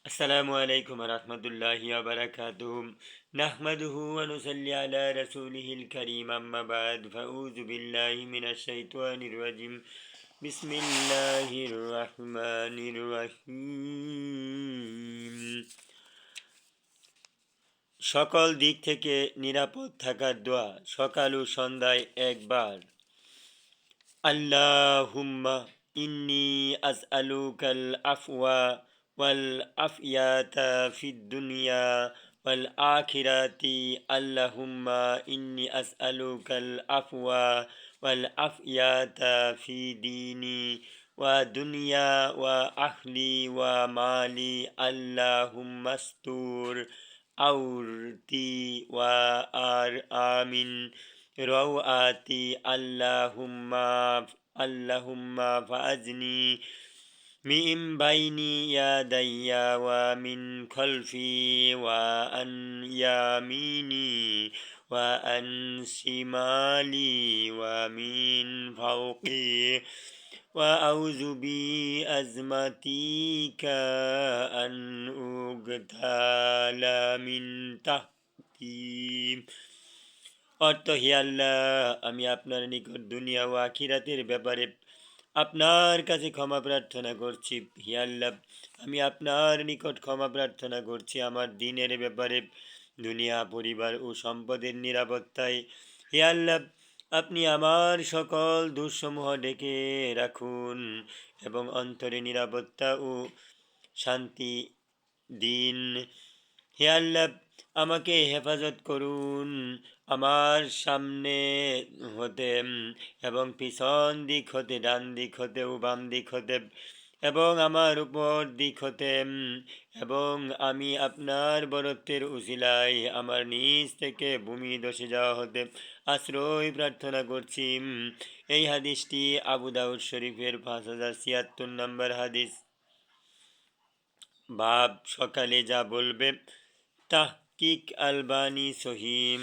আসসালামু আলাইকুম রহমতুল্লাহি ওয়া বারাকাতুহু নাহমাদুহু ওয়া নুসাল্লি আলা রাসূলিহিল কারীম আম্মা বাদ ফাউযু বিল্লাহি মিনাশ শাইতানির রাজিম বিসমিল্লাহির রহমানির রহিম সকল দিক থেকে নিরাপদ থাকার দোয়া সকাল ও সন্ধ্যায় একবার আল্লাহুম্মা ইন্নী আসআলুকাল আফওয়া ওয়াল আফিয়াতা ফিদ দুনিয়া ওয়াল আখিরাতি আল্লাহুম্মা ইন্নী আসআলুকাল আফওয়া ওয়াল আফিয়াতা ফি দীনি ওয়া দুনিয়া ওয়া আহলি ওয়া মালি আল্লাহুম্মাস্তুর আউরতি ওয়া আর আমিন রওআতি আল্লাহুম্মা ফাজনি মিন বাইনি ইয়াদাইয়া ওয়া মিন খলফি ওয়া আন ইয়ামিনি ওয়া আন শিমালি ওয়া মিন ফাওকি ওয়া আউযু বিআজমাতিকা আন উগতালা মিন তাহতি। অর্থ: হে আল্লাহ, আমি আপনার নিকট দুনিয়া ও আখিরাতের ব্যাপারে আপনার কাছে ক্ষমা প্রার্থনা করছি। হে আল্লাহ, আমি আপনার নিকট ক্ষমা প্রার্থনা করছি আমার দিনের ব্যাপারে, দুনিয়া, পরিবার ও সম্পদের নিরাপত্তায়। হে আল্লাহ, আপনি আমার সকল দোষসমূহ ঢেকে রাখুন এবং অন্তরে নিরাপত্তা ও শান্তি দিন। হে আল্লাহ, আমাকে হেফাজত করুন আমার সামনে হতে এবং পিছন দিক হতে, ডান দিক হতে ও বাম দিক হতে এবং আমার উপর দিক হতে, এবং আমি আপনার বরত্বের উসিলায় আমার নিজ থেকে ভূমি ধসে যাওয়া হতে আশ্রয় প্রার্থনা করছি। এই হাদিসটি আবু দাউদ শরীফের 5076 নম্বর হাদিস। বাব সকালে যা বলবে, তাহকিক আলবানী সহিহ।